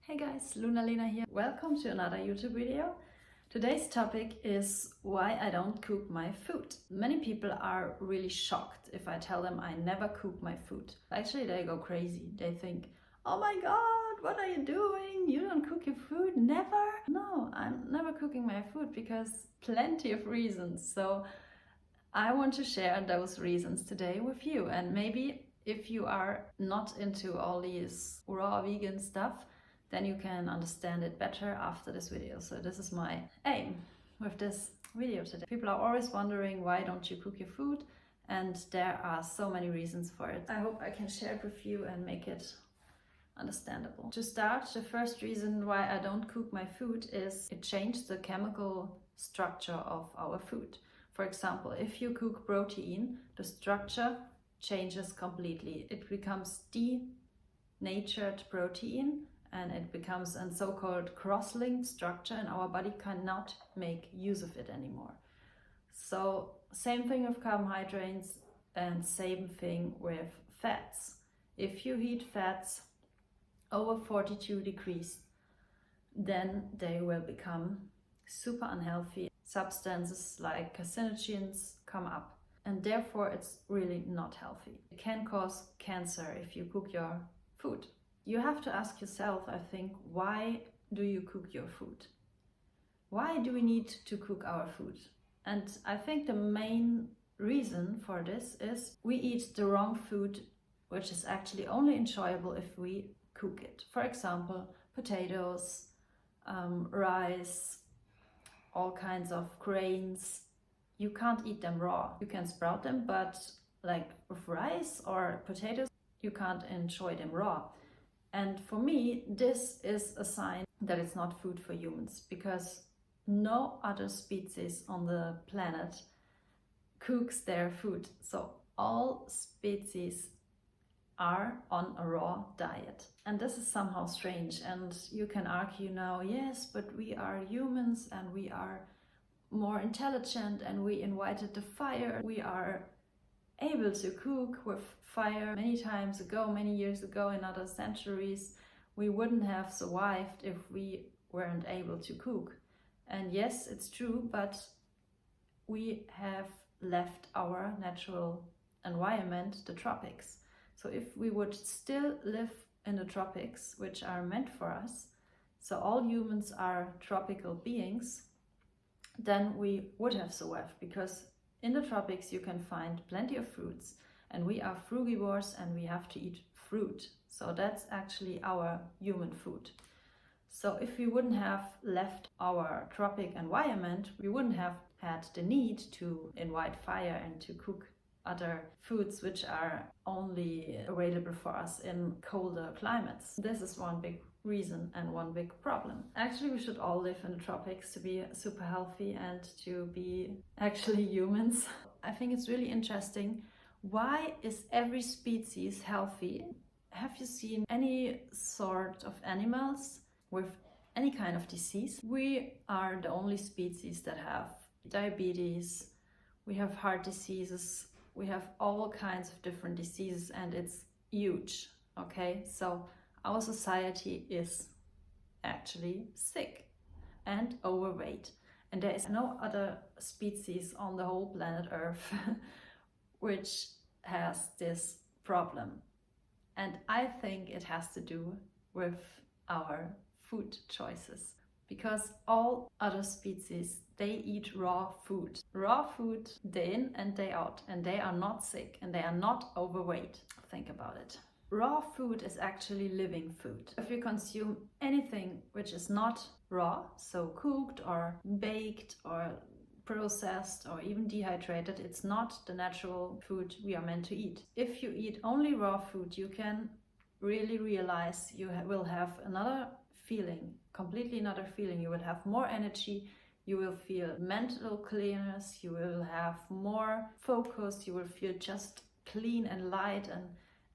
Hey guys, Luna Lena here. Welcome to another YouTube video. Today's topic is why I don't cook my food. Many people are really shocked if I tell them I never cook my food. Actually, they go crazy. They think, oh my god, what are you doing? You don't cook your food? Never? No, I'm never cooking my food because plenty of reasons. So I want to share those reasons today with you. And maybe if you are not into all these raw vegan stuff, then you can understand it better after this video. So this is my aim with this video today. People are always wondering, why don't you cook your food? And there are so many reasons for it. I hope I can share it with you and make it understandable. To start, the first reason why I don't cook my food is it changed the chemical structure of our food. For example, if you cook protein, the structure changes completely. It becomes denatured protein, and it becomes a so-called cross-linked structure, and our body cannot make use of it anymore. So same thing with carbohydrates and same thing with fats. If you heat fats over 42 degrees, then they will become super unhealthy. Substances like carcinogens come up, and therefore it's really not healthy. It can cause cancer if you cook your food. You have to ask yourself, I think, why do you cook your food? Why do we need to cook our food? And I think the main reason for this is we eat the wrong food, which is actually only enjoyable if we cook it. For example, potatoes, rice, all kinds of grains. You can't eat them raw. You can sprout them, but like with rice or potatoes, you can't enjoy them raw. And for me, this is a sign that it's not food for humans, because no other species on the planet cooks their food. So all species are on a raw diet. And this is somehow strange. And you can argue now, yes, but we are humans and we are more intelligent and we invited the fire. We are able to cook with fire many times ago, many years ago, in other centuries. We wouldn't have survived if we weren't able to cook. And yes, it's true, but we have left our natural environment, the tropics. So if we would still live in the tropics, which are meant for us, so all humans are tropical beings, then we would have survived, because in the tropics you can find plenty of fruits, and we are frugivores and we have to eat fruit. So that's actually our human food. So if we wouldn't have left our tropic environment, we wouldn't have had the need to invite fire and to cook other foods which are only available for us in colder climates. This is one big reason and one big problem. Actually, we should all live in the tropics to be super healthy and to be actually humans. I think it's really interesting. Why is every species healthy? Have you seen any sort of animals with any kind of disease? We are the only species that have diabetes, we have heart diseases, we have all kinds of different diseases, and it's huge, okay? So our society is actually sick and overweight. And there is no other species on the whole planet Earth which has this problem. And I think it has to do with our food choices. Because all other species, they eat raw food. Raw food day in and day out. And they are not sick and they are not overweight. Think about it. Raw food is actually living food. If you consume anything which is not raw, so cooked or baked or processed or even dehydrated, it's not the natural food we are meant to eat. If you eat only raw food, you can really realize you will have another feeling, completely another feeling. You will have more energy, you will feel mental clearness, you will have more focus, you will feel just clean and light and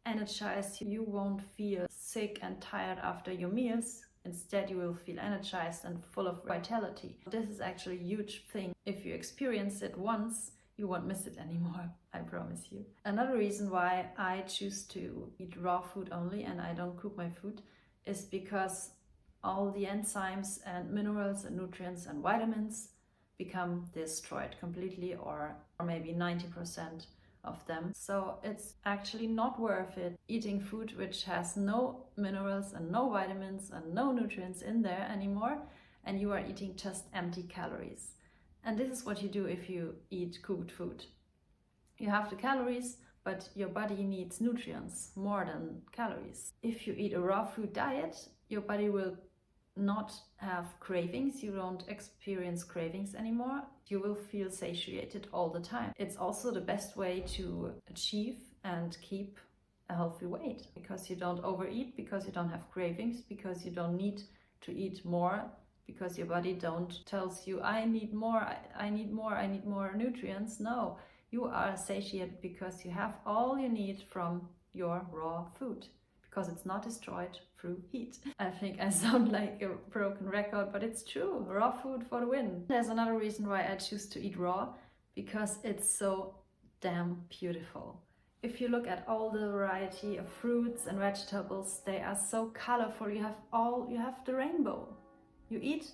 energized. You won't feel sick and tired after your meals. Instead, you will feel energized and full of vitality. This is actually a huge thing. If you experience it once, you won't miss it anymore, I promise you. Another reason why I choose to eat raw food only and I don't cook my food is because all the enzymes and minerals and nutrients and vitamins become destroyed completely, or maybe 90% of them. So it's actually not worth it eating food which has no minerals and no vitamins and no nutrients in there anymore, and you are eating just empty calories. And this is what you do if you eat cooked food. You have the calories, but your body needs nutrients more than calories. If you eat a raw food diet, your body will not have cravings. You don't experience cravings anymore. You will feel satiated all the time. It's also the best way to achieve and keep a healthy weight, because you don't overeat, because you don't have cravings, because you don't need to eat more, because your body don't tells you, I need more, I need more, I need more nutrients. No, you are satiated because you have all you need from your raw food, because it's not destroyed through heat. I think I sound like a broken record, but it's true. Raw food for the win. There's another reason why I choose to eat raw, because it's so damn beautiful. If you look at all the variety of fruits and vegetables, they are so colorful. You have the rainbow. You eat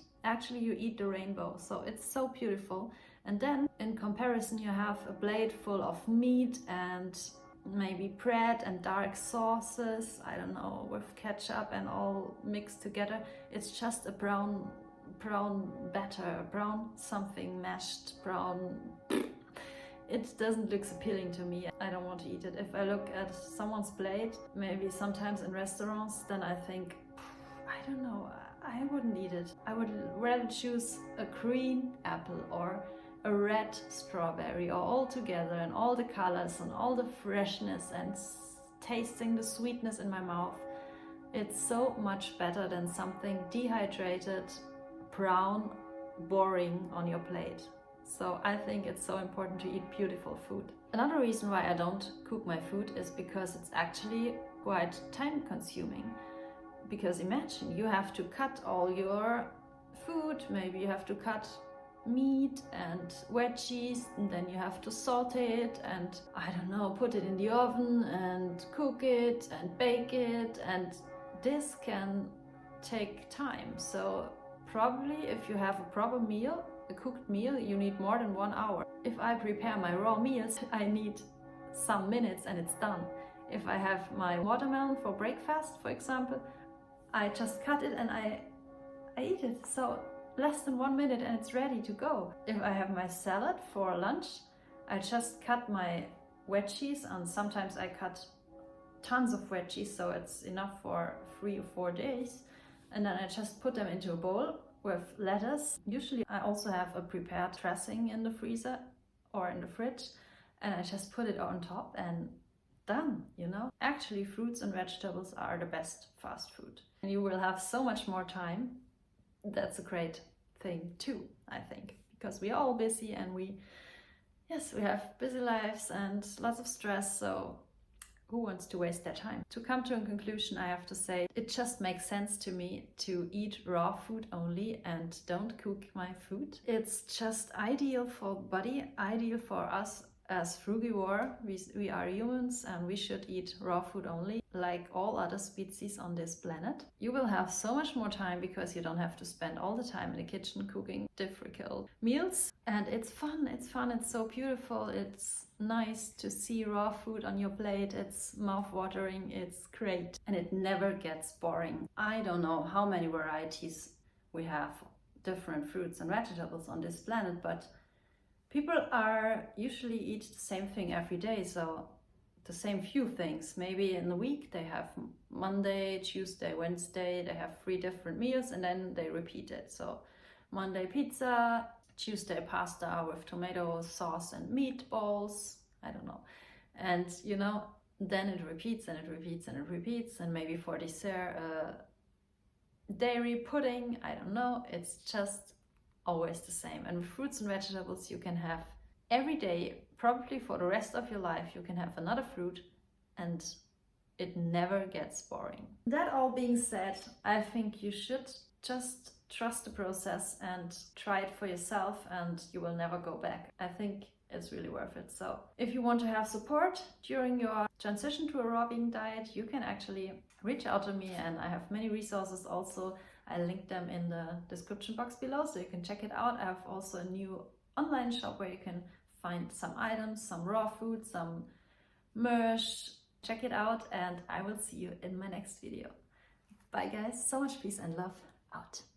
the rainbow. So it's so beautiful. And then in comparison, you have a plate full of meat and maybe bread and dark sauces, I don't know, with ketchup and all mixed together. It's just a brown batter, brown something mashed, brown. It doesn't look appealing to me. I don't want to eat it. If I look at someone's plate, maybe sometimes in restaurants, then I think, I don't know, I wouldn't eat it. I would rather choose a green apple or a red strawberry, or all together, and all the colors and all the freshness and tasting the sweetness in my mouth. It's so much better than something dehydrated, brown, boring on your plate. So I think it's so important to eat beautiful food. Another reason why I don't cook my food is because it's actually quite time consuming. Because imagine, you have to cut all your food, maybe you have to cut meat and veggies, and then you have to saute it and, I don't know, put it in the oven and cook it and bake it, and this can take time. So probably if you have a proper meal, a cooked meal, you need more than 1 hour. If I prepare my raw meals, I need some minutes and it's done. If I have my watermelon for breakfast, for example, I just cut it and I eat it. So less than 1 minute and it's ready to go. If I have my salad for lunch, I just cut my veggies, and sometimes I cut tons of veggies, so it's enough for 3 or 4 days. And then I just put them into a bowl with lettuce. Usually I also have a prepared dressing in the freezer or in the fridge, and I just put it on top and done, you know? Actually, fruits and vegetables are the best fast food. And you will have so much more time. That's a great thing too, I think, because we are all busy and we have busy lives and lots of stress, so who wants to waste their time? To come to a conclusion, I have to say it just makes sense to me to eat raw food only and don't cook my food. It's just ideal for body, ideal for us as frugivore. We are humans and we should eat raw food only, like all other species on this planet. You will have so much more time because you don't have to spend all the time in the kitchen cooking difficult meals. And it's fun, it's so beautiful, it's nice to see raw food on your plate, it's mouth-watering, it's great. And it never gets boring. I don't know how many varieties we have, different fruits and vegetables on this planet, but people are usually eat the same thing every day, so the same few things. Maybe in the week they have Monday, Tuesday, Wednesday, they have 3 different meals and then they repeat it. So Monday pizza, Tuesday pasta with tomato sauce and meatballs, I don't know. And you know, then it repeats and it repeats and it repeats, and maybe for dessert dairy pudding, I don't know. It's just always the same. And with fruits and vegetables you can have every day, probably for the rest of your life, you can have another fruit and it never gets boring. That all being said, I think you should just trust the process and try it for yourself, and you will never go back. I think it's really worth it. So if you want to have support during your transition to a raw vegan diet, you can actually reach out to me, and I have many resources also. I link them in the description box below so you can check it out. I have also a new online shop where you can find some items, some raw food, some merch. Check it out, and I will see you in my next video. Bye guys, so much peace and love, out.